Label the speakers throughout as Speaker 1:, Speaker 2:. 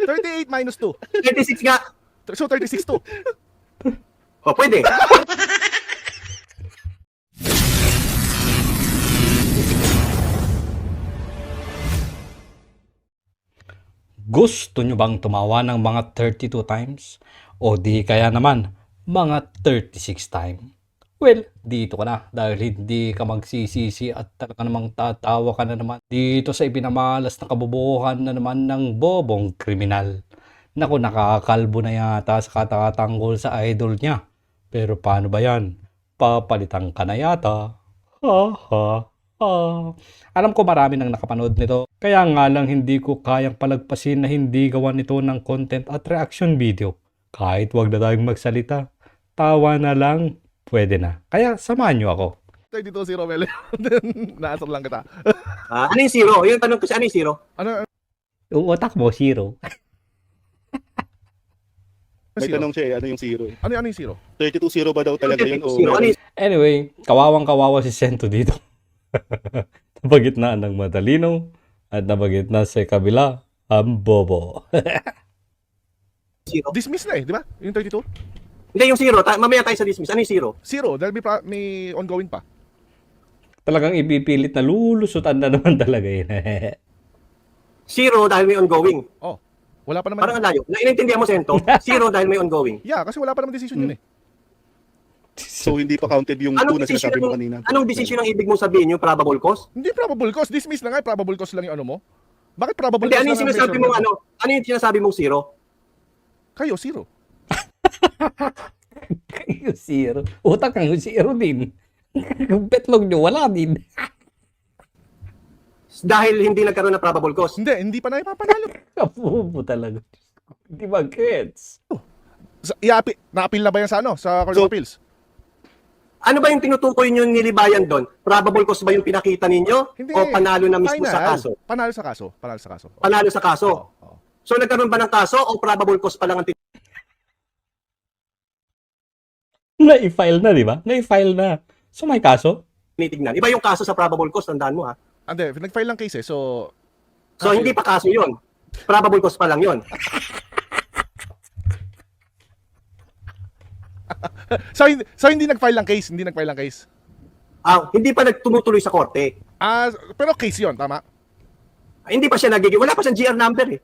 Speaker 1: 38 minus 2.
Speaker 2: 36 nga.
Speaker 1: So 36 to.
Speaker 2: O, pwede.
Speaker 3: Gusto nyo bang tumawa ng mga 32 times? O di kaya naman, mga 36 times? Well, dito ka na dahil hindi ka magsisisi at talaga namang tatawa ka na naman dito sa ipinamalas na kabobohan na naman ng bobong kriminal. Naku, nakakalbo na yata sa katatanggol sa idol niya. Pero paano ba yan? Papalitan ka na yata. Ha ha ha. Alam ko marami nang nakapanood nito. Kaya nga lang hindi ko kayang palagpasin na hindi gawa nito ng content at reaction video. Kahit wag na tayong magsalita. Tawa na lang. Pwede na. Kaya samahan nyo ako.
Speaker 1: 32-0 Mel. Naasar lang kita.
Speaker 2: Ano yung zero? Yung tanong ko siya, ano yung zero?
Speaker 1: Ano?
Speaker 3: Yung utak mo, zero.
Speaker 4: May
Speaker 1: Zero?
Speaker 4: tanong siya eh, ano yung zero?
Speaker 1: Ano yung zero?
Speaker 4: 32-0 ba daw talaga yun? O
Speaker 2: Zero. Ano yung
Speaker 3: Anyway, kawawang-kawawa si Sento dito. Nabagitnaan ng matalino at nabagitna sa kabila ang bobo.
Speaker 2: zero?
Speaker 1: Dismiss na eh, di ba? Yung 32?
Speaker 2: Hindi, yung zero. Mamaya tayo sa dismiss. Ano yung zero?
Speaker 1: Zero. Dahil may ongoing pa.
Speaker 3: Talagang ipipilit na lulusutan na naman talaga yun.
Speaker 2: Zero dahil may ongoing.
Speaker 1: Oh. Wala pa naman.
Speaker 2: Parang ang layo. Naiintindihan mo, Sento? Zero dahil may ongoing.
Speaker 1: Yeah, kasi wala pa naman decision yun eh.
Speaker 4: So hindi pa counted yung 2 na sinasabi mo kanina?
Speaker 2: Anong decision ang ibig mong sabihin? Yung probable cause?
Speaker 1: Hindi probable cause. Dismiss na nga. Probable cause lang yung ano mo. Bakit probable
Speaker 2: Hindi,
Speaker 1: cause
Speaker 2: ano yung
Speaker 1: lang ang
Speaker 2: sinasabi
Speaker 1: measure
Speaker 2: mong
Speaker 1: mo?
Speaker 2: ano? Ano yung sinasabi mong zero?
Speaker 1: Kayo, zero.
Speaker 3: Yung zero. Utak ang zero din. Yung betlog nyo, wala din.
Speaker 2: Dahil hindi nagkaroon ng probable cause.
Speaker 1: Hindi pa na ipapanalo.
Speaker 3: Kapupo talaga. Hindi ba gets?
Speaker 1: Na-appeal na ba yan sa ano? Sa Court of
Speaker 4: So-
Speaker 1: Appeals?
Speaker 2: Ano ba yung tinutukoy nyo nilibayan doon? Probable cause ba yung pinakita ninyo?
Speaker 1: Hindi.
Speaker 2: O panalo na mismo sa
Speaker 1: Final.
Speaker 2: kaso?
Speaker 1: Panalo sa kaso. Panalo sa kaso.
Speaker 2: Panalo sa kaso.
Speaker 1: Oo.
Speaker 2: So nagkaroon ba ng kaso o probable cause pa lang ang
Speaker 3: Na-file na, di ba? Na-file na. So may kaso?
Speaker 2: tinitignan? Iba yung kaso sa probable cause, tandaan mo ha.
Speaker 1: Hindi, nag-file lang case eh. So,
Speaker 2: So hindi pa kaso yun. Probable cause pa lang yun.
Speaker 1: so hindi nag-file lang case. Hindi nag-file lang case.
Speaker 2: Hindi pa nagtumutuloy sa korte.
Speaker 1: Pero case yun, tama?
Speaker 2: Hindi pa siya nagiging, wala pa siyang GR number eh.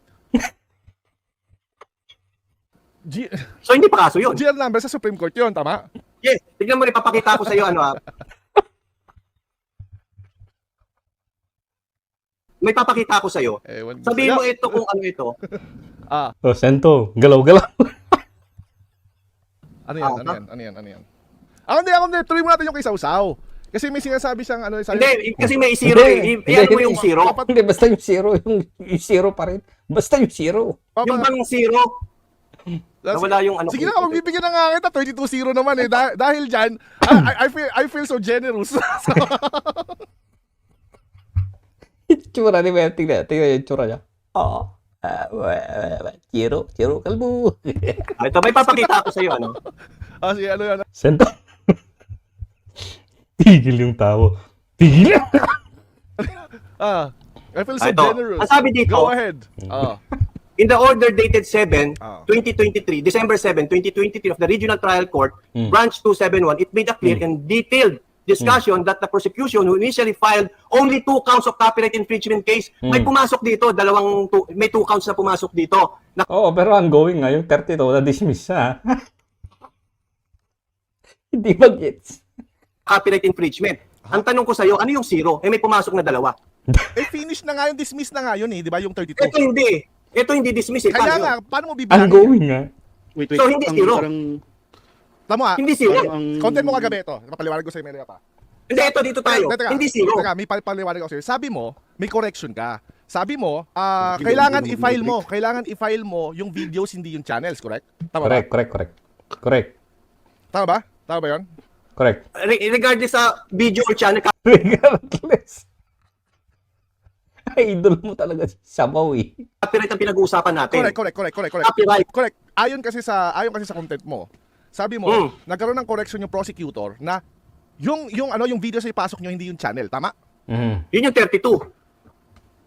Speaker 1: G-
Speaker 2: So hindi pa kaso yun.
Speaker 1: GR number sa Supreme Court yun, tama?
Speaker 2: Yes, tignan mo, ipapakita ko sa iyo ano ha. May papakita ko sa iyo.
Speaker 1: Ewan
Speaker 2: Sabihin mo
Speaker 1: sa'yo.
Speaker 2: ito kung ano ito.
Speaker 3: O, Sento, galaw-galaw.
Speaker 1: Ano yan? Ano yan? Hindi. Tuloy mo natin yung kay Sausaw. Kasi may sinasabi siyang ano.
Speaker 2: Hindi, kasi may zero eh. Iyan mo yung zero.
Speaker 3: Hindi, basta yung zero. Yung zero pa rin. Basta yung zero.
Speaker 2: Yung bang zero, nawala yung ano.
Speaker 1: Sige na, magbibigyan na nga kita. 32-0 naman eh. Dahil dyan, I feel so generous. So,
Speaker 3: Itsura ni Mel. Tingnan yung itsura niya. Oo. Zero, kalbo.
Speaker 2: Ito, may papakita ko sa iyo ano.
Speaker 1: sige, ano yan?
Speaker 3: Sento. Tigil yung tao. Tigil.
Speaker 1: I feel so
Speaker 2: Ito,
Speaker 1: generous.
Speaker 2: ang sabi dito,
Speaker 1: Go ahead.
Speaker 2: in the order dated 7,
Speaker 1: Ah.
Speaker 2: 2023, December 7, 2023 of the Regional Trial Court, Branch 271, it made a clear and detailed discussion that the prosecution who initially filed only 2 counts of copyright infringement case, may pumasok dito, may 2 counts na pumasok dito. Na
Speaker 3: Oo, pero ongoing nga. Yung 32 na-dismiss na. Hindi ba gets?
Speaker 2: copyright infringement. Ang tanong ko sa iyo, ano yung zero? May pumasok na 2.
Speaker 1: Finish na nga yung dismiss na nga yun eh. Di ba yung 32?
Speaker 2: Ito hindi. Ito hindi dismiss eh.
Speaker 1: Kaya
Speaker 2: Paano
Speaker 1: nga,
Speaker 2: yun?
Speaker 1: paano mo bibilangin?
Speaker 3: Ongoing nga.
Speaker 4: Wait.
Speaker 2: So, hindi zero.
Speaker 4: Parang,
Speaker 1: Tama ha?
Speaker 2: Hindi zero.
Speaker 1: Content mo kagabi ito. Papaliwanag ko sa Melia pa.
Speaker 2: Hindi, ito dito tayo.
Speaker 1: Teka,
Speaker 2: Hindi zero.
Speaker 1: Teka, may paliwanag ako sa'yo. Sabi mo, may correction ka. Sabi mo, kailangan i-file mo yung videos, hindi yung channels, correct? Tama ba?
Speaker 3: Correct.
Speaker 1: Tama ba? Tama ba yun?
Speaker 3: Correct.
Speaker 2: Regardless sa video or channel,
Speaker 3: Regardless. Idol mo talaga si Sabaw eh.
Speaker 2: copyright ang pinag-uusapan natin.
Speaker 1: Correct.
Speaker 2: Copyright.
Speaker 1: Correct. Ayon kasi sa content mo. Sabi mo, nagkaroon ng correction yung prosecutor na yung video sa ipasok nyo hindi yung channel, tama?
Speaker 2: Yun yung 32.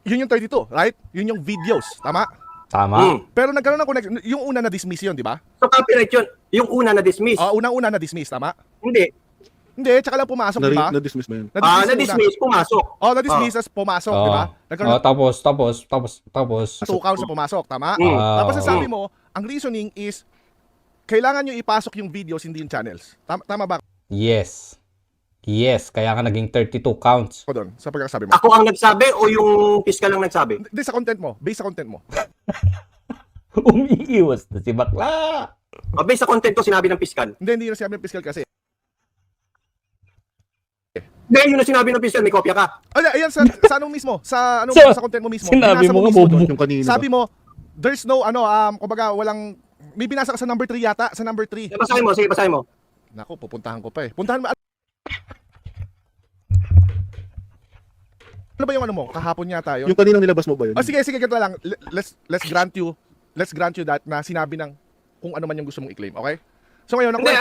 Speaker 1: Yun yung 32, right? Yun yung videos, tama?
Speaker 3: Tama.
Speaker 1: Pero nagkaroon ng connection, yung una na-dismiss yun, di ba?
Speaker 2: So copyright yun. Yung una na-dismiss.
Speaker 1: Unang-una na-dismiss, tama?
Speaker 2: Hindi.
Speaker 1: Hindi, tsaka lang pumasok, di ba?
Speaker 4: Na-dismiss ba yun?
Speaker 2: Na-dismiss, pumasok.
Speaker 1: Na-dismiss, tas pumasok, di ba? Nagkaroon ng
Speaker 3: Tapos.
Speaker 1: 2 counts na pumasok, tama? Tapos sabi mo, ang reasoning is, kailangan nyo ipasok yung videos, hindi yung channels. Tama ba
Speaker 3: Yes. Yes, kaya ka naging 32 counts.
Speaker 1: ako doon, sa pagkakasabi mo?
Speaker 2: Ako ang nagsabi o yung fiscal ang nagsabi?
Speaker 1: Hindi, sa content mo. Based sa content mo.
Speaker 3: Umiiwas na si bakla.
Speaker 2: Based sa content ko, sinabi ng fiscal.
Speaker 1: Hindi na sinabi ng fiscal kasi.
Speaker 2: Hindi, yun ang sinabi ng fiscal, may kopya ka.
Speaker 1: Ayan, sa anong mismo? Sa
Speaker 3: Sa-
Speaker 1: content mo mismo.
Speaker 3: sinabi
Speaker 1: Binasa
Speaker 3: mo nga,
Speaker 1: mismo
Speaker 3: bobo.
Speaker 1: doon.
Speaker 4: Yung kanina.
Speaker 1: Sabi mo, there's no, kumbaga, walang, may binasa ka sa number 3 yata, sa number 3.
Speaker 2: Basahin mo, sige, basahin mo.
Speaker 1: Naku, pupuntahan ko pa eh. Puntahan mo. Ano ba yung ano mo? Kahapon yata yun?
Speaker 4: Yung kanina nilabas mo ba yun?
Speaker 1: Sige, ganito lang. Let's grant you that na sinabi ng kung ano man yung gusto mong i-claim, okay? So ngayon,
Speaker 2: Hindi,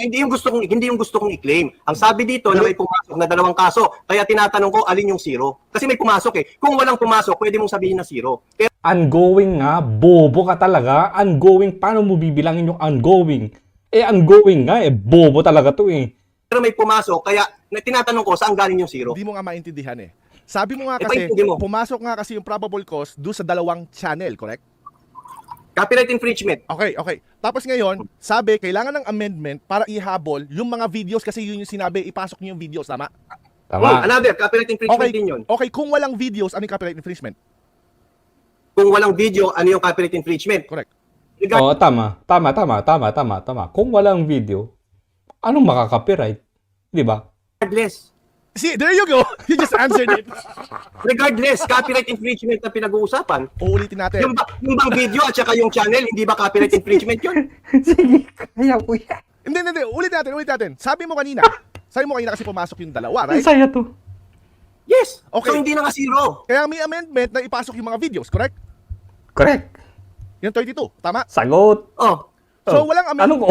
Speaker 2: hindi yung gusto kong i-claim. Ang sabi dito na may pumasok na 2 kaso, kaya tinatanong ko alin yung 0. Kasi may pumasok eh. Kung walang pumasok, pwede mong sabihin na 0. Pero
Speaker 3: Ongoing nga, bobo ka talaga. Ongoing, paano mo bibilangin yung ongoing? Ongoing nga, bobo talaga to eh.
Speaker 2: may pumasok, kaya tinatanong ko saan galing yung 0.
Speaker 1: hindi mo nga maintindihan eh. Sabi mo nga
Speaker 2: Eh,
Speaker 1: kasi,
Speaker 2: paintindi mo.
Speaker 1: pumasok nga kasi yung probable cause doon sa 2 channel, correct?
Speaker 2: Copyright infringement.
Speaker 1: Okay. Tapos ngayon, sabi, kailangan ng amendment para ihabol yung mga videos kasi yun yung sinabi, ipasok niyo yung videos, tama?
Speaker 3: Tama.
Speaker 2: Another, copyright infringement
Speaker 1: Okay,
Speaker 2: din yun.
Speaker 1: okay, kung walang videos, ano yung copyright infringement?
Speaker 2: Kung walang video, ano yung copyright infringement?
Speaker 1: Correct.
Speaker 3: Oo, tama. Kung walang video, anong makaka-copyright? Di ba?
Speaker 2: Regardless.
Speaker 1: See, there you go. You just answered it.
Speaker 2: Regardless, copyright infringement na pinag-uusapan.
Speaker 1: Uulitin natin.
Speaker 2: Yung bang video at saka yung channel, hindi ba copyright infringement yun?
Speaker 3: Sige, kaya po yan.
Speaker 1: Hindi. Ulit natin. Sabi mo kanina kasi pumasok yung 2, right?
Speaker 3: Saya to.
Speaker 2: Yes.
Speaker 1: Okay.
Speaker 2: So hindi na nga 0.
Speaker 1: Kaya may amendment na ipasok yung mga videos, correct?
Speaker 3: Correct.
Speaker 1: Yung 32, tama?
Speaker 3: Sagot.
Speaker 2: Oh.
Speaker 1: So, walang amendment,
Speaker 3: Ano ko?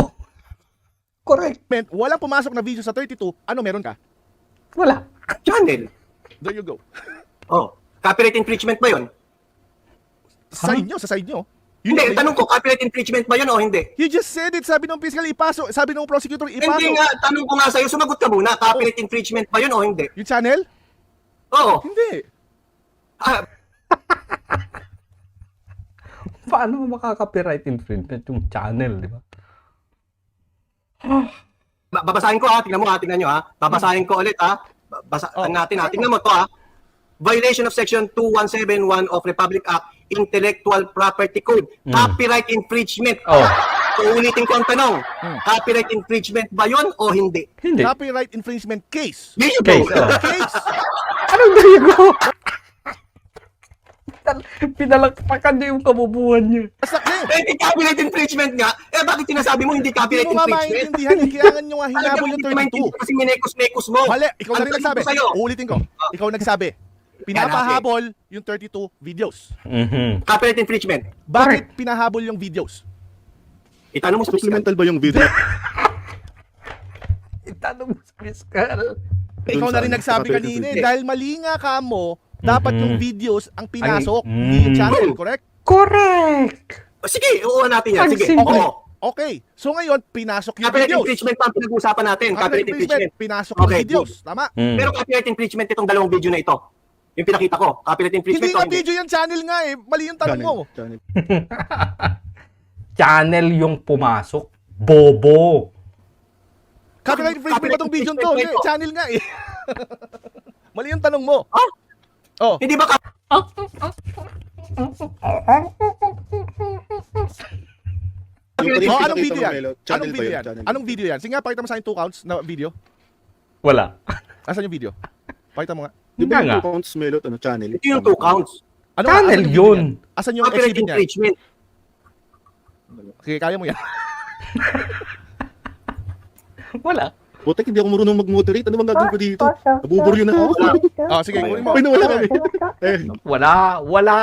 Speaker 3: Correct.
Speaker 1: walang pumasok na video sa 32, ano meron ka?
Speaker 3: Wala.
Speaker 2: Channel.
Speaker 1: There you go.
Speaker 2: Oh. Copyright infringement ba yun?
Speaker 1: Sa side nyo. Yun
Speaker 2: Hindi,
Speaker 1: yung-
Speaker 2: tanong ko, copyright infringement ba yun o hindi?
Speaker 1: You just said it, sabi ng fiscal ipasok, sabi ng prosecutor ipasok.
Speaker 2: Hindi nga, tanong ko nga sa'yo, sumagot ka muna, copyright infringement ba yun o hindi?
Speaker 1: Yung channel?
Speaker 2: Oo.
Speaker 1: Hindi.
Speaker 2: Ah,
Speaker 3: Paano mo makaka-copyright infringement yung channel, di ba?
Speaker 2: babasahin ko ha, tingnan nyo ha. Babasahin ko ulit ha. Tingnan mo to ha. Violation of Section 2171 of Republic Act, Intellectual Property Code. Copyright infringement.
Speaker 3: Oh.
Speaker 2: So, ulitin ko ang tanong. Copyright infringement ba yun o hindi?
Speaker 3: Hindi.
Speaker 1: Copyright infringement case.
Speaker 2: There you
Speaker 3: Case,
Speaker 2: go.
Speaker 3: oh.
Speaker 1: Case.
Speaker 3: Anong darigo? Pinalakpakan niya yung kabubuhan niya.
Speaker 1: Basta
Speaker 2: Eh, copyright infringement nga. Eh, bakit sinasabi mo hindi
Speaker 1: hindi
Speaker 2: copyright
Speaker 1: mo nga
Speaker 2: infringement?
Speaker 1: maintindihan. Kailangan nyo nga hinabol
Speaker 2: Talagang
Speaker 1: yung
Speaker 2: hindi
Speaker 1: 32.
Speaker 2: maintindihan kasi minekos-mekos mo.
Speaker 1: Mali, ikaw na rin
Speaker 2: Ang
Speaker 1: nagsabi.
Speaker 2: tanong ko sa'yo,
Speaker 1: Uulitin ko. Ikaw nagsabi. Pinapahabol yung 32 videos.
Speaker 2: copyright infringement.
Speaker 1: Bakit pinahabol yung videos?
Speaker 2: Itanong mo sa fiscal.
Speaker 4: Supplemental ba yung video?
Speaker 3: Itanong mo sa fiscal.
Speaker 1: Ikaw na rin
Speaker 4: sa
Speaker 1: nagsabi
Speaker 4: copyright
Speaker 1: kanina eh,
Speaker 2: infringement.
Speaker 1: dahil mali nga ka mo, dapat yung videos ang pinasok,
Speaker 3: Ay,
Speaker 1: hindi yung channel, correct?
Speaker 3: Correct!
Speaker 2: Sige, uuha natin yan.
Speaker 3: Ang
Speaker 2: Sige.
Speaker 3: simple.
Speaker 2: Oo.
Speaker 1: Okay. So ngayon, pinasok yung
Speaker 2: Copyright
Speaker 1: videos.
Speaker 2: infringement pa ang pinag-uusapan natin. Copyright infringement.
Speaker 1: Pinasok yung
Speaker 2: Okay,
Speaker 1: videos. Tama?
Speaker 2: Pero copyright infringement itong 2 video na ito. Yung pinakita ko. Copyright infringement
Speaker 1: Hindi
Speaker 2: o
Speaker 1: nga video yung channel nga eh. Mali yung tanong mo.
Speaker 4: Channel.
Speaker 3: Channel yung pumasok. Bobo.
Speaker 1: Copyright infringement ba tong video to? Hindi, channel nga eh. Mali yung tanong mo.
Speaker 2: Ah?
Speaker 1: Oh,
Speaker 2: Hindi ba
Speaker 4: Yung kanina
Speaker 1: oh, anong
Speaker 4: pinakita
Speaker 1: video
Speaker 4: mo,
Speaker 1: yan?
Speaker 4: Melo,
Speaker 1: Anong
Speaker 4: channel ba
Speaker 1: video
Speaker 4: yun?
Speaker 1: yan?
Speaker 4: Channel.
Speaker 1: Anong video yan? Sige nga, pakita mo sa akin 2 counts na video.
Speaker 3: Wala.
Speaker 1: Asan yung video? Pakita mo nga.
Speaker 4: Di ba
Speaker 3: Nga.
Speaker 4: yung 2 counts, Melo, channel?
Speaker 2: ito yung 2 counts?
Speaker 1: Ano,
Speaker 3: Channel
Speaker 1: asan yung video
Speaker 3: yun.
Speaker 1: niyan? Asan yung
Speaker 2: Copyright
Speaker 1: exhibit niya?
Speaker 2: infringement.
Speaker 1: Okay, kaya mo yan.
Speaker 3: Wala.
Speaker 4: Putek, hindi ako marunong mag-moderate. Ano bang gagawin ko dito? Nabuburyo na ako.
Speaker 1: Oh, sige, kunin mo.
Speaker 4: Ay, nawala kami. Eh,
Speaker 3: Wala.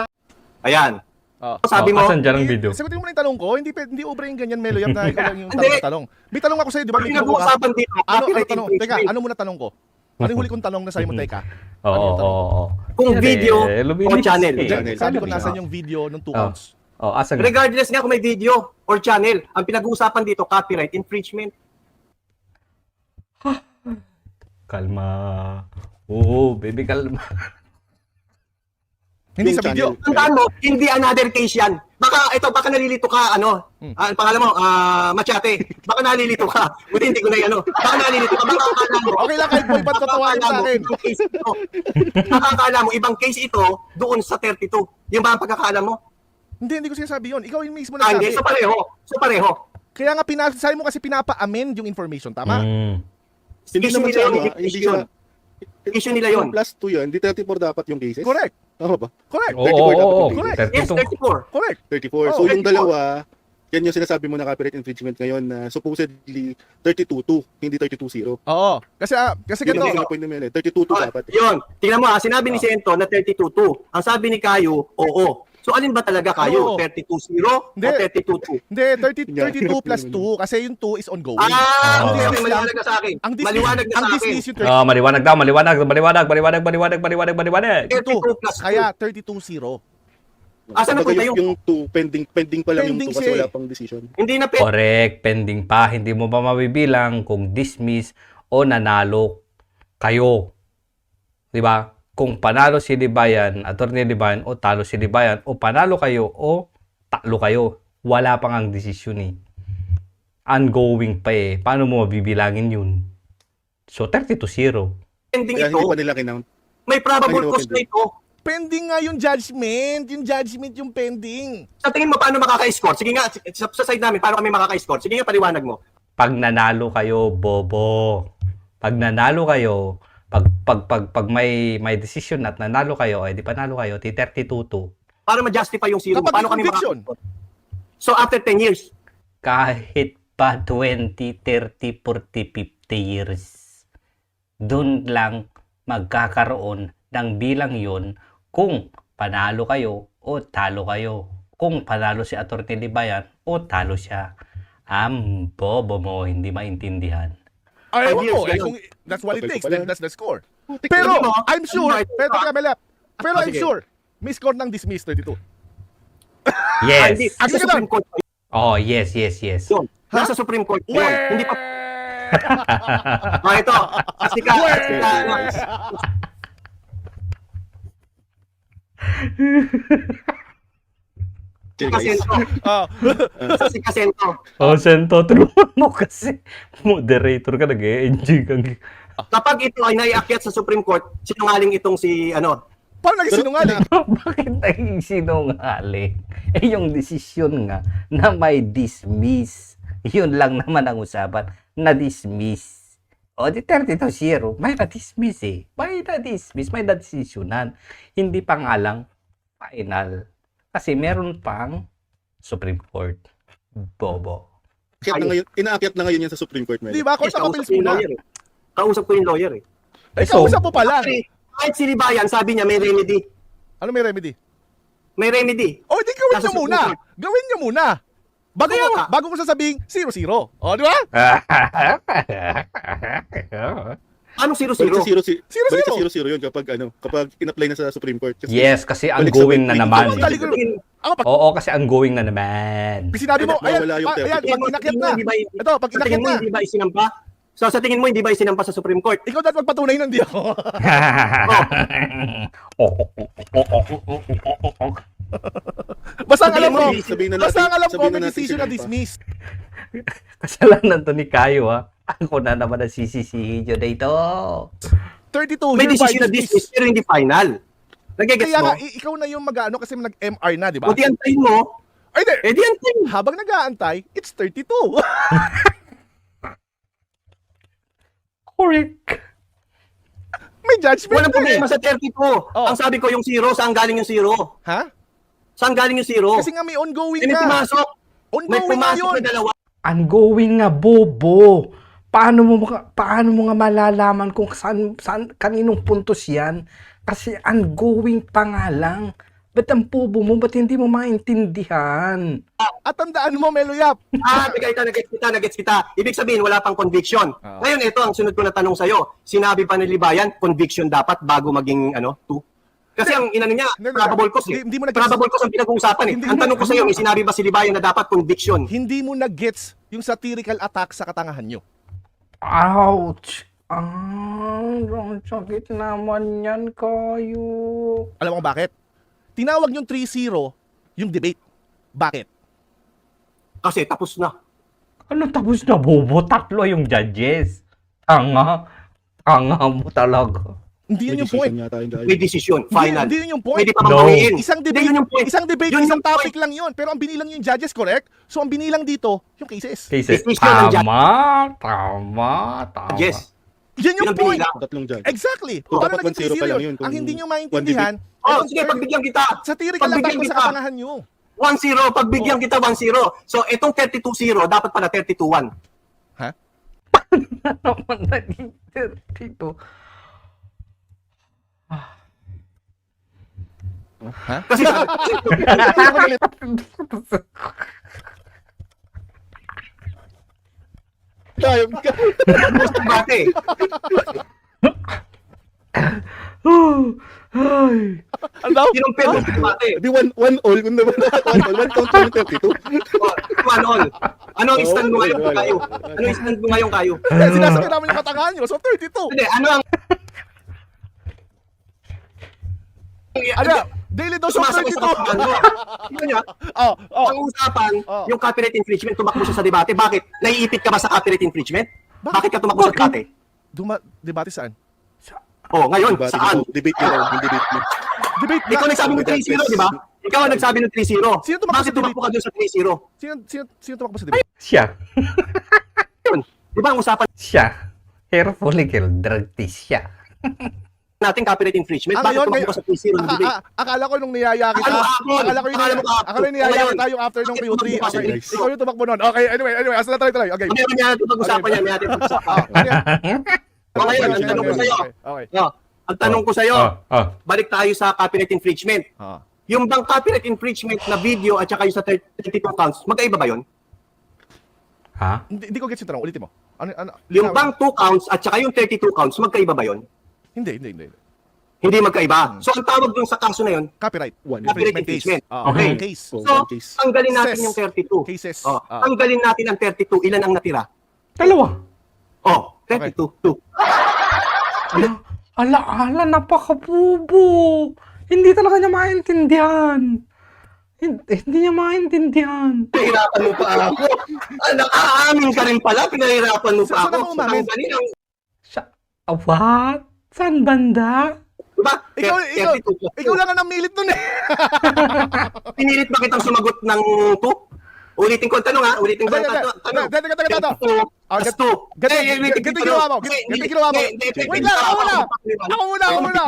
Speaker 2: Ayan.
Speaker 1: Oh.
Speaker 2: Sabi mo,
Speaker 3: Asan dyan ang video?
Speaker 1: Sagutin mo na yung tanong ko. Hindi ubra yung ganyan, Melo. Yan na ikaw lang yung
Speaker 2: Hindi.
Speaker 1: tanong. May tanong ako sa'yo, di ba?
Speaker 2: ang
Speaker 1: May tanong ka.
Speaker 2: pinag-uusapan dito,
Speaker 1: Ano
Speaker 2: copyright
Speaker 1: tanong? Teka,
Speaker 2: infringement.
Speaker 1: ano muna tanong ko? Ano yung huli kong tanong na sa'yo mo, teka?
Speaker 3: Oo.
Speaker 2: Kung video
Speaker 3: luminis
Speaker 2: o channel.
Speaker 3: eh.
Speaker 4: Channel.
Speaker 1: Sabi ko
Speaker 3: Channel,
Speaker 1: nasan
Speaker 3: eh.
Speaker 1: yung video ng 2
Speaker 3: Oh.
Speaker 1: counts.
Speaker 3: Asan?
Speaker 2: Regardless nga kung may video or channel, ang pinag-uusapan dito, copyright infringement.
Speaker 3: Kalma. Oo, baby, kalma.
Speaker 1: Hindi
Speaker 4: Yung
Speaker 1: sa video.
Speaker 4: channel.
Speaker 2: Tandaan mo, hindi another case yan. Baka nalilito ka, ang pangalan mo, Machate. Baka nalilito ka. Hindi ko na yan, Baka nalilito ka, baka akala mo.
Speaker 1: Okay lang kahit po iba't tatawagan sa akin.
Speaker 2: Ibang case ito. Nakakala mo, ibang case ito, doon sa 32. Yung ba ang pagkakala mo?
Speaker 1: Hindi ko sinasabi yun. Ikaw yung mismo
Speaker 2: Hindi,
Speaker 1: nagsabi.
Speaker 2: so pareho.
Speaker 1: Kaya nga sabi mo kasi pinapa-amend yung information, tama?
Speaker 4: Hindi
Speaker 2: Issue
Speaker 4: naman
Speaker 2: nila
Speaker 4: siya,
Speaker 2: yun,
Speaker 4: hindi siya,
Speaker 2: Issue nila yun.
Speaker 4: Plus 2 yun, hindi 34 dapat yung cases.
Speaker 1: Correct.
Speaker 4: Tama ba?
Speaker 1: Correct.
Speaker 3: Oo.
Speaker 1: Correct.
Speaker 2: Yes, 34.
Speaker 1: Correct.
Speaker 4: 34.
Speaker 1: Oh,
Speaker 4: So yung
Speaker 2: 34.
Speaker 4: dalawa, yan yung sinasabi mo na copyright infringement ngayon na supposedly 32-2, hindi 32-0.
Speaker 1: Oo. Kasi
Speaker 4: Yun
Speaker 1: ganito.
Speaker 4: ang point naman eh. 32-2 dapat.
Speaker 2: Yun. Tingnan mo sinabi ni Sento na 32-2. Ang sabi ni Kayo, oo. So alin ba talaga
Speaker 1: Oo.
Speaker 2: Kayo? 32-0 o
Speaker 1: Hindi.
Speaker 2: 32-2?
Speaker 1: Hindi, 32
Speaker 4: Yeah.
Speaker 1: plus 2 kasi yung 2 is ongoing.
Speaker 2: Ah, okay,
Speaker 1: dismiss
Speaker 2: maliwanag
Speaker 1: lang.
Speaker 2: na sa akin.
Speaker 1: Ang
Speaker 2: Maliwanag na sa akin.
Speaker 1: dismiss yung
Speaker 3: Maliwanag daw, maliwanag.
Speaker 2: 32 plus 2.
Speaker 1: Kaya 32-0.
Speaker 2: Asan na
Speaker 4: Kumbaga
Speaker 2: punta yung...
Speaker 4: yung 2, pending pa lang
Speaker 1: Pending
Speaker 4: yung 2 kasi
Speaker 1: siya eh.
Speaker 4: wala pang decision.
Speaker 2: Hindi na
Speaker 3: Correct, pending pa. Hindi mo pa mabibilang kung dismiss o nanalo kayo. 'Di ba? Kung panalo si Libayan, Attorney Libayan, o talo si Libayan, o panalo kayo, o talo kayo. Wala pang ang desisyon eh. Ongoing pa eh. Paano mo mabibilangin yun? So, 32-0.
Speaker 2: pending
Speaker 4: Kaya
Speaker 2: ito.
Speaker 4: hindi pa nila kinount.
Speaker 2: May probable
Speaker 4: Hindi
Speaker 2: cause
Speaker 4: naman
Speaker 2: na ito.
Speaker 1: Pending nga yung judgment. Yung judgment yung pending.
Speaker 2: Sa tingin mo, paano makaka-score? Sige nga, sa side namin, paano kami makaka-score? Sige nga, paliwanag mo.
Speaker 3: Pag nanalo kayo, bobo. Pag nanalo kayo, pag may decision at nanalo kayo, di panalo kayo, 32-2.
Speaker 2: Para ma-justify yung zero.
Speaker 1: Kapag
Speaker 2: Paano
Speaker 1: may
Speaker 2: kami
Speaker 1: conviction.
Speaker 2: makaka-score? So, after 10 years,
Speaker 3: Kahit pa 20, 30, 40, 50 years, dun lang magkakaroon ng bilang yun kung panalo kayo o talo kayo. Kung panalo si Atty. Libayan o talo siya. Bobo mo, hindi maintindihan.
Speaker 1: Ay,
Speaker 2: Five
Speaker 1: ewan
Speaker 2: years,
Speaker 1: ko.
Speaker 2: ganun.
Speaker 1: Kung that's what it
Speaker 4: Okay,
Speaker 1: takes,
Speaker 4: pala.
Speaker 1: then that's the score. Pero,
Speaker 2: Tingnan mo,
Speaker 1: I'm sure, pero I'm
Speaker 2: sige.
Speaker 1: sure, may score ng dismiss 32.
Speaker 2: hindi.
Speaker 3: Yes.
Speaker 1: Ang
Speaker 2: Sa Supreme Court
Speaker 3: Oh, yes.
Speaker 2: yun. Nasa Supreme Court yun. Hindi pa. Ito. Kasi ka.
Speaker 4: Chill
Speaker 2: Kasi
Speaker 4: guys.
Speaker 1: Ah,
Speaker 2: Kasi Sento.
Speaker 3: Sento, tulungan mo kasi. Moderator ka, nag-e-enjoy kang...
Speaker 2: Kapag ito ay naiakyat sa Supreme Court, sinungaling itong si,
Speaker 1: paano naging sinungaling?
Speaker 3: Bakit naging sinungaling? Yung desisyon nga na may dismiss. Yun lang naman ang usapan, na-dismiss. O di 32-0, may na-dismiss eh. May na-dismiss, may na-decisionan. Hindi pa nga lang final. Kasi meron pang Supreme Court. Bobo.
Speaker 4: Inaakyat na ngayon yan sa Supreme Court.
Speaker 1: Di ba? Court of Appeals muna.
Speaker 2: Kausap ko yung lawyer eh.
Speaker 1: Eh, kausap mo pa lang.
Speaker 2: Kahit si Libayan, sabi niya may remedy.
Speaker 1: Ano may remedy?
Speaker 2: May remedy.
Speaker 1: O, di gawin
Speaker 2: Nasa
Speaker 1: nyo muna.
Speaker 2: Supreme Court.
Speaker 1: Gawin nyo muna.
Speaker 2: Kaya nga.
Speaker 1: Bago mo sasabihin, 0-0. O, di ba?
Speaker 2: Anong 0-0?
Speaker 4: Balik sa 0-0.
Speaker 1: Zero,
Speaker 4: Balik sa
Speaker 1: zero.
Speaker 4: 0-0 yun kapag in-apply na sa Supreme Court. Kasi
Speaker 3: Yes, kasi
Speaker 4: balik sa
Speaker 3: ongoing na
Speaker 4: 20.
Speaker 3: naman.
Speaker 1: Tali ko- Ako, pag
Speaker 3: Oo, kasi ongoing na naman.
Speaker 1: sinabi mo, ayan,
Speaker 4: Wala yung
Speaker 1: ayan, pag inakyat na.
Speaker 2: Hindi ba-
Speaker 1: Ito, pag
Speaker 2: Sa tingin
Speaker 1: inakyat
Speaker 2: mo,
Speaker 1: na.
Speaker 2: hindi ba isinampa? So, sa tingin mo, hindi ba isinampa sa Supreme Court?
Speaker 1: Ikaw dapat magpatunay na hindi ako. Basta ang alam mo,
Speaker 4: Sabihin na
Speaker 1: basta
Speaker 4: natin-
Speaker 1: ang alam ko,
Speaker 4: sabihin
Speaker 1: may
Speaker 4: na natin
Speaker 1: decision na
Speaker 4: sinampa.
Speaker 1: dismiss.
Speaker 3: Kasalanan to ni Kayo ha. Ako na naman ang sisisihin nyo dito.
Speaker 1: 32,
Speaker 2: May
Speaker 1: hereby
Speaker 2: decision na dismiss, pero hindi final. Nagigets
Speaker 1: Kaya
Speaker 2: mo?
Speaker 1: nga, ikaw na yung mag-ano kasi nag-MR na, di ba?
Speaker 2: O di antayin mo,
Speaker 1: Ay, di.
Speaker 2: di antayin.
Speaker 1: Habang nag-aantay, it's 32.
Speaker 3: Correct.
Speaker 1: May judgment
Speaker 2: Walang
Speaker 1: na eh.
Speaker 2: problema sa 32. Ang sabi ko yung 0, saan galing yung 0?
Speaker 1: Ha?
Speaker 2: Saan galing yung 0?
Speaker 1: Kasi nga may ongoing
Speaker 2: May
Speaker 1: ka.
Speaker 2: pumasok. May
Speaker 1: Ongoing nga
Speaker 2: pumasok
Speaker 1: yun.
Speaker 2: na dalawa.
Speaker 3: Ongoing nga, bobo. Paano mo nga malalaman kung saan kaninong puntos yan? Kasi ongoing pa nga lang. Ba't ang pubo mo? Ba't hindi mo maintindihan?
Speaker 1: At tandaan mo, Meloyap,
Speaker 2: Nagets kita. Ibig sabihin, wala pang conviction.
Speaker 1: Ah.
Speaker 2: Ngayon, ito ang sunod ko na tanong sa'yo. Sinabi pa ni Libayan, conviction dapat bago maging, 2? Kasi ang inano niya,
Speaker 1: Hindi,
Speaker 2: probable cause eh.
Speaker 1: hindi mo nag-
Speaker 2: Probable cause ang pinag-uusapan eh.
Speaker 1: Hindi
Speaker 2: Ang
Speaker 1: mo-
Speaker 2: tanong ko sa'yo, may sinabi ba si Libayan na dapat conviction?
Speaker 1: hindi mo na-gets yung satirical attack sa katangahan nyo.
Speaker 3: Ouch! Ang sakit naman yan kayo.
Speaker 1: Alam mo kung bakit? Tinawag yung 3-0 yung debate. Bakit?
Speaker 2: Kasi tapos na.
Speaker 3: Ano tapos na, bobo? Tatlo yung judges. Tanga. Tanga mo talaga.
Speaker 1: Hindi yun
Speaker 4: May
Speaker 1: yung point.
Speaker 4: decision yata yung dahil.
Speaker 2: May decision, final.
Speaker 1: Hindi yun yung point.
Speaker 2: Pwede pa bang
Speaker 3: No.
Speaker 2: bawiin?
Speaker 1: Isang
Speaker 2: Hindi,
Speaker 1: debate,
Speaker 2: yun yung point.
Speaker 1: isang debate,
Speaker 2: Yun
Speaker 1: isang
Speaker 2: yung
Speaker 1: topic
Speaker 2: point.
Speaker 1: lang yun. Pero ang binilang yung judges, correct? So ang binilang dito, yung cases.
Speaker 3: Cases.
Speaker 2: Decision ng judge.
Speaker 3: Tama.
Speaker 2: Yes.
Speaker 1: Yan yung
Speaker 2: Yun ang
Speaker 1: point.
Speaker 2: binilang.
Speaker 4: Tatlong judge.
Speaker 1: Exactly.
Speaker 4: So,
Speaker 1: Paano
Speaker 4: dapat
Speaker 1: naging
Speaker 4: 1-0 pa
Speaker 1: 3-0
Speaker 4: lang
Speaker 1: yun?
Speaker 4: yun kung
Speaker 1: Ang hindi nyo
Speaker 4: one
Speaker 1: maintindihan,
Speaker 2: Oh, sige, pagbigyan kita.
Speaker 1: satirical attack
Speaker 2: Pagbigyan
Speaker 1: ko sa
Speaker 2: kita.
Speaker 1: katangahan nyo.
Speaker 2: 1-0, pagbigyan kita 1-0. So, itong 32-0, dapat pala 32-1.
Speaker 1: Ha?
Speaker 3: Naman naging 32.
Speaker 1: Ha?
Speaker 2: Kasi
Speaker 4: Tayo.
Speaker 2: debate.
Speaker 3: Ay.
Speaker 1: Ano?
Speaker 2: Kinumpir mo sa debate.
Speaker 4: Di one all. Kung naman one all. One count yung 32.
Speaker 2: One all. Ano ang stand mo ngayon,
Speaker 4: wala.
Speaker 2: kayo? Ano ang stand mo ngayon, kayo?
Speaker 1: Sinasakit namin yung katangahan nyo. So 32.
Speaker 2: Hindi, ano ang...
Speaker 1: Ano? Daily dose of
Speaker 2: Sumasakit
Speaker 1: 32.
Speaker 2: sa katawan mo. Yun nga,
Speaker 1: Oh, oh.
Speaker 2: ang usapan,
Speaker 1: Oh.
Speaker 2: yung copyright infringement, tumakbo siya sa debate. Bakit? Naiipit ka ba sa copyright infringement? Bakit ka tumakbo sa debate?
Speaker 1: Debate saan?
Speaker 2: Oh, ngayon,
Speaker 4: Debate
Speaker 2: saan?
Speaker 4: nito. Debate nito. Yung debate nito.
Speaker 1: Debate na.
Speaker 2: Ikaw nagsabi ng 3-0, di ba? Ikaw ang nagsabi ng 3-0.
Speaker 1: Sino tumakbo
Speaker 2: Bakit
Speaker 1: sa debate?
Speaker 2: tumakbo ka doon sa 3-0?
Speaker 1: Sino tumakbo sa debate?
Speaker 3: Siya.
Speaker 2: Yun. Di ba ang usapan
Speaker 3: Siya. Hair follicle drug test siya.
Speaker 2: natin copyright infringement? Bakit
Speaker 1: ngayon,
Speaker 2: tumakbo ka sa 3-0 ng debate?
Speaker 1: akala ko nung niyaya kita.
Speaker 2: Akala mo hapon.
Speaker 1: Akala ko
Speaker 2: Akala mo hapon.
Speaker 1: akala yung niyaya
Speaker 2: Ngayon,
Speaker 1: kita yung after nung
Speaker 2: bakit
Speaker 1: PO3.
Speaker 2: tumakbo ka sa
Speaker 1: Okay,
Speaker 2: 3-0?
Speaker 1: ikaw yung tumakbo nun. Okay, anyway, asa na tuloy. Okay.
Speaker 2: Ano yung natin pag-usapan yan? May natin pag-usapan.
Speaker 1: Ano yan?
Speaker 2: Ngayon, ang tanong ko sa'yo.
Speaker 1: Okay.
Speaker 2: No, ang tanong ko sa'yo,
Speaker 3: Ah.
Speaker 2: balik tayo sa copyright infringement.
Speaker 1: Ah.
Speaker 2: Yung bang copyright infringement na video at saka yung sa 32 counts, magkaiba ba yun?
Speaker 3: Ha?
Speaker 1: Hindi ko gets yung tanong. Ulitin mo. Ano?
Speaker 2: Yung bang 2 counts at saka yung 32 counts, magkaiba ba yun?
Speaker 1: Hindi.
Speaker 2: Hindi magkaiba. So, ang tawag dun sa kaso na yun,
Speaker 1: Copyright.
Speaker 4: One.
Speaker 2: Copyright
Speaker 1: Infringement case.
Speaker 2: infringement.
Speaker 1: Okay.
Speaker 3: Mhm.
Speaker 1: Case.
Speaker 4: Oh,
Speaker 2: so,
Speaker 4: one case.
Speaker 2: tanggalin natin
Speaker 1: Cases.
Speaker 2: yung 32.
Speaker 1: Cases.
Speaker 2: Oh,
Speaker 1: Ah.
Speaker 2: tanggalin natin ang 32. Ilan ang natira?
Speaker 3: Dalawa.
Speaker 2: Oh, 32. 2.
Speaker 3: Ala, napakabubo. Hindi talaga niya maintindihan. Hindi niya maintindihan.
Speaker 2: Pinahirapan mo pa ako. Nakaamin ka rin pala, pinahirapan mo pa
Speaker 1: Saan
Speaker 2: ako.
Speaker 1: ako umamin?
Speaker 2: Tanggalin ang,
Speaker 3: Siya, what? Saan banda?
Speaker 2: diba?
Speaker 1: Ikaw lang ang namilit nun eh.
Speaker 2: Pinilit ba kitang sumagot ng 2? Ulitin ko ang tanong ha, ulitin ko ang tanong.
Speaker 1: Teka.
Speaker 2: Plus 2.
Speaker 1: Ganito ginawa mo. Ganito ginawa mo. Wait lang, ako muna.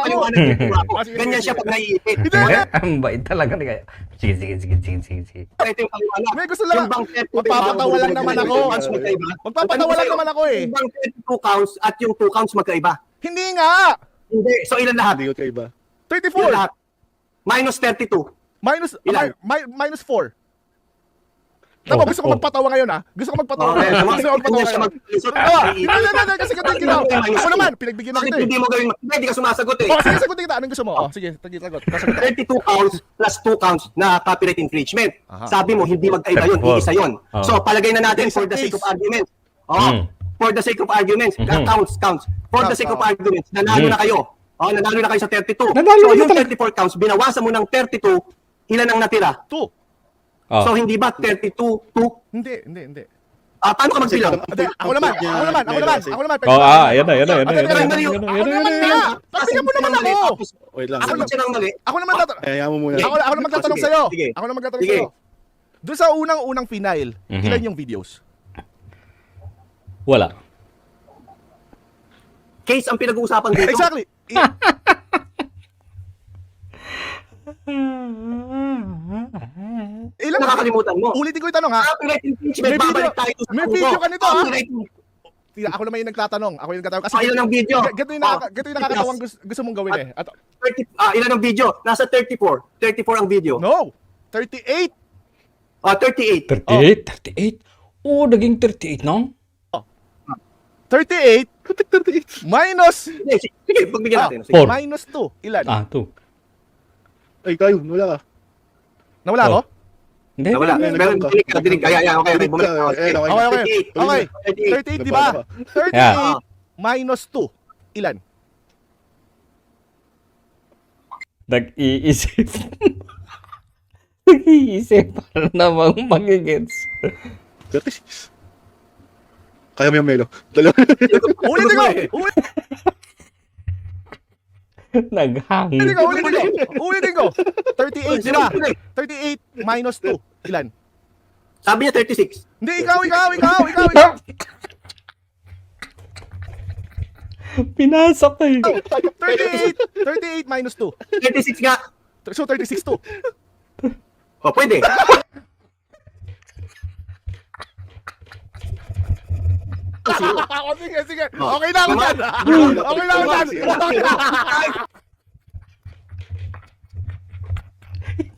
Speaker 2: Ganyan siya pag naiipit.
Speaker 1: Hindi.
Speaker 3: Ang bait talaga ni kaya. Sige.
Speaker 2: Ito yung paliwanag.
Speaker 1: May gusto lang.
Speaker 2: Yung bang 32
Speaker 1: Magpapatawa lang naman ako.
Speaker 2: magkaiba?
Speaker 1: Magpapatawa lang naman ako eh.
Speaker 2: Yung bang 32 counts at yung 2 counts magkaiba?
Speaker 1: Hindi nga.
Speaker 2: Hindi. So ilan lahat?
Speaker 4: Hindi ko kaiba.
Speaker 2: Ilan
Speaker 1: 34.
Speaker 2: lahat? Minus 32.
Speaker 1: Minus minus 4. Tama, gusto ko magpatawa ngayon ah. Gusto ko magpatawa.
Speaker 2: Okay,
Speaker 1: Gusto ko magpatawa
Speaker 2: ganyan siya
Speaker 1: ngayon. Hindi, kasi ganito yung ginawa. Ako naman, pinagbigyan na
Speaker 2: Bakit
Speaker 1: kita eh.
Speaker 2: hindi mo gawin? Hindi ka sumasagot eh.
Speaker 1: Oh, sige, sagutin kita. Anong gusto mo? Oh, sige, sagot.
Speaker 2: 32 counts plus 2 counts na copyright infringement.
Speaker 1: Aha.
Speaker 2: Sabi mo, hindi magkaiba yun,
Speaker 3: Four.
Speaker 2: iisa yun.
Speaker 3: Oh.
Speaker 2: So, palagay na natin for the
Speaker 1: Case.
Speaker 2: sake of argument. Oh, for the sake of arguments, counts. For the sake of arguments, nanalo na kayo. Oh, nanalo na kayo sa 32.
Speaker 3: Nanalo
Speaker 2: So,
Speaker 3: na
Speaker 2: yung
Speaker 3: talaga.
Speaker 2: 34 counts, binawasan mo ng 32, ilan ang natira?
Speaker 1: 2.
Speaker 2: So, hindi ba 32, 2?
Speaker 1: Hindi.
Speaker 2: Paano ka magbilang?
Speaker 1: Ako naman.
Speaker 3: Ayan na.
Speaker 1: Pagbigyan mo naman ako.
Speaker 4: Wait lang.
Speaker 2: Sagot siya ng mali.
Speaker 1: Ako naman
Speaker 4: Kaya mo muna.
Speaker 1: Ako na magtatanong
Speaker 2: Sige,
Speaker 1: sa'yo.
Speaker 2: sige.
Speaker 1: Ako na magtatanong
Speaker 2: Sige.
Speaker 1: sa'yo. Doon sa unang final, ilan yung videos?
Speaker 3: Wala.
Speaker 2: Case ang pinag-uusapan dito.
Speaker 1: Exactly. Ilan?
Speaker 2: Nakakalimutan mo.
Speaker 1: Ulitin ko yung tanong ha.
Speaker 2: Copyright infringement,
Speaker 1: May video-
Speaker 2: babalik tayo sa
Speaker 1: may
Speaker 2: tanong
Speaker 1: video
Speaker 2: ko.
Speaker 1: ka nito, ha?
Speaker 2: Copyright
Speaker 1: Ako naman yung nagtatanong. Kasi
Speaker 2: Ayun ang video.
Speaker 1: ganito yung nakakatawang gusto mong gawin eh. At
Speaker 2: Ilan ang video? Nasa 34. 34 ang video.
Speaker 1: No. 38.
Speaker 2: 38.
Speaker 3: 38? 38? Oo, naging 38 no?
Speaker 1: 38
Speaker 4: Putik 38.
Speaker 1: minus
Speaker 2: Sige, pagbigyan natin. Sige.
Speaker 3: 4.
Speaker 1: minus 2. Ilan?
Speaker 3: 2.
Speaker 4: Ay, kayo, wala ka.
Speaker 1: Nawala ako?
Speaker 3: Hindi,
Speaker 2: Wala.
Speaker 3: hindi.
Speaker 2: Meron, dinig ka. Okay, bumalik ako.
Speaker 4: Okay.
Speaker 1: Okay. 38, di ba? 38
Speaker 3: Yeah.
Speaker 1: minus 2. Ilan?
Speaker 3: Nag-iisip. Nag-iisip para namang magigets.
Speaker 4: 36. Kaya mo yung Melo. Dalawa.
Speaker 1: Ulitin ko!
Speaker 3: Naghangin.
Speaker 1: Ulitin ko! 38, di ba? 38 minus 2. Ilan?
Speaker 2: Sabi niya 36.
Speaker 1: Hindi, ikaw!
Speaker 3: Pinasok ko eh.
Speaker 1: 38 minus 2.
Speaker 2: 36 nga.
Speaker 1: So, 36 to.
Speaker 2: Pwede.
Speaker 1: Sige. Okay na ako dyan. Okay na ako dyan.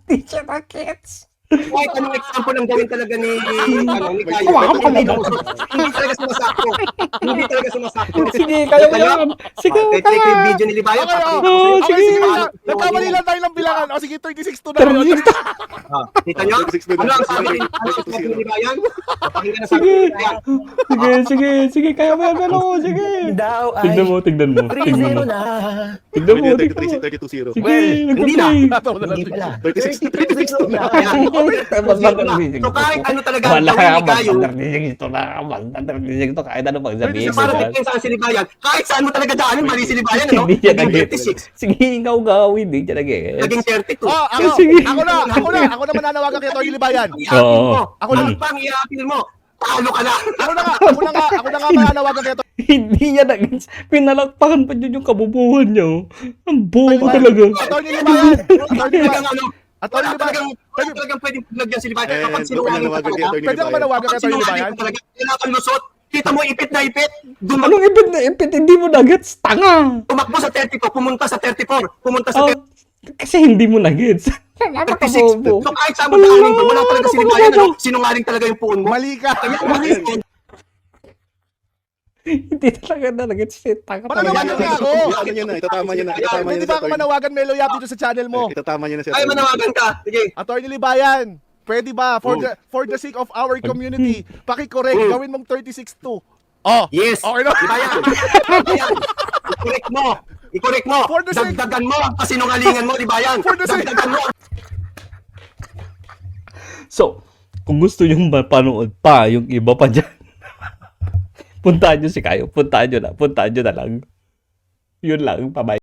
Speaker 3: Hindi siya magets.
Speaker 2: Kahit anong example ang gawin talaga ni Kayo. Hindi talaga sumasakto.
Speaker 3: Sige, kaya mo yan. Sige,
Speaker 2: Ito yung
Speaker 3: kaya.
Speaker 2: video ni Libayan.
Speaker 1: Okay, sige. Nagkamali lang tayo ng bilangan. O sige, 36 to na.
Speaker 2: Kita nyo? Ano ang sabi ni Libayan? Pakinggan na sabi ni Libayan.
Speaker 3: Sige, kaya mo yan, pero sige.
Speaker 5: Daw ay
Speaker 3: Tignan mo.
Speaker 5: 3-0 na.
Speaker 3: Tignan mo.
Speaker 4: 32-0.
Speaker 3: Sige,
Speaker 2: Hindi na.
Speaker 5: Hindi pala.
Speaker 4: 36 na.
Speaker 2: So kahit ano talaga ang
Speaker 3: Wala
Speaker 2: gawin
Speaker 3: ka,
Speaker 2: ni Kayo,
Speaker 3: ito na, magdadarinig ito, kahit ano pang sabihin.
Speaker 2: para tignan saan si Libayan, kahit saan mo talaga daanin, mali si Libayan, ano?
Speaker 3: Hindi siya
Speaker 2: Naging
Speaker 3: nag-get.
Speaker 2: 36,
Speaker 3: Sige, ikaw gawin, hindi siya nag-get.
Speaker 2: naging 32.
Speaker 1: Ako na mananawagan kay Tony Libayan.
Speaker 2: Iapil mo.
Speaker 1: Ako
Speaker 2: Ano
Speaker 1: na.
Speaker 2: pang iapil mo? Talo ka na.
Speaker 1: Ako na nga mananawagan kay Tony.
Speaker 3: Hindi niya nag-get. Pinalakpakan pa yun yung kabubuhan niya. Ang bobo talaga.
Speaker 1: Attorney Libayan.
Speaker 2: Wala talagang pwedeng paglagyan si Libayan.
Speaker 4: And
Speaker 2: Kapag sinungaling ka
Speaker 4: manawagan kay
Speaker 2: talaga,
Speaker 4: Atty.
Speaker 1: Pwede ako manawagan kay Tony Libayan.
Speaker 2: kailangan lusot. Kita mo, ipit na ipit.
Speaker 3: Anong ipit na ipit? Hindi mo nag-gets? Tanga!
Speaker 2: Tumakbo sa 34, pumunta sa 34, pumunta sa
Speaker 3: Oh, kasi hindi mo nag-gets.
Speaker 2: 36. So kahit saan mo daanin, wala talaga si Libayan. Sinungaling talaga yung puon mo.
Speaker 1: Mali ka.
Speaker 2: Kaya mali.
Speaker 3: Hindi talaga na nag-gets. Tanga
Speaker 1: Mananawagan
Speaker 3: talaga.
Speaker 1: nga ako.
Speaker 4: Ano niya na, itatama niya na.
Speaker 1: Pwede ba ako manawagan Melo Yap dito sa channel mo?
Speaker 4: Itatama niya na siya.
Speaker 2: Ay, manawagan ka. Sige.
Speaker 1: Attorney Libayan. Pwede ba for the sake of our community, paki-correct gawin mong 36 to. Oh.
Speaker 2: Yes.
Speaker 1: Okay na.
Speaker 2: Libayan. Libayan. I-correct mo.
Speaker 1: For the sake-
Speaker 2: Dagdagan mo ang kasinungalingan mo, Libayan.
Speaker 1: For the sake-
Speaker 2: Dagdagan mo.
Speaker 3: So, kung gusto nyo mapanood pa yung iba pa dyan, puntahan nyo si Kayo. Puntahan nyo na lang. Yun lang. Bye-bye.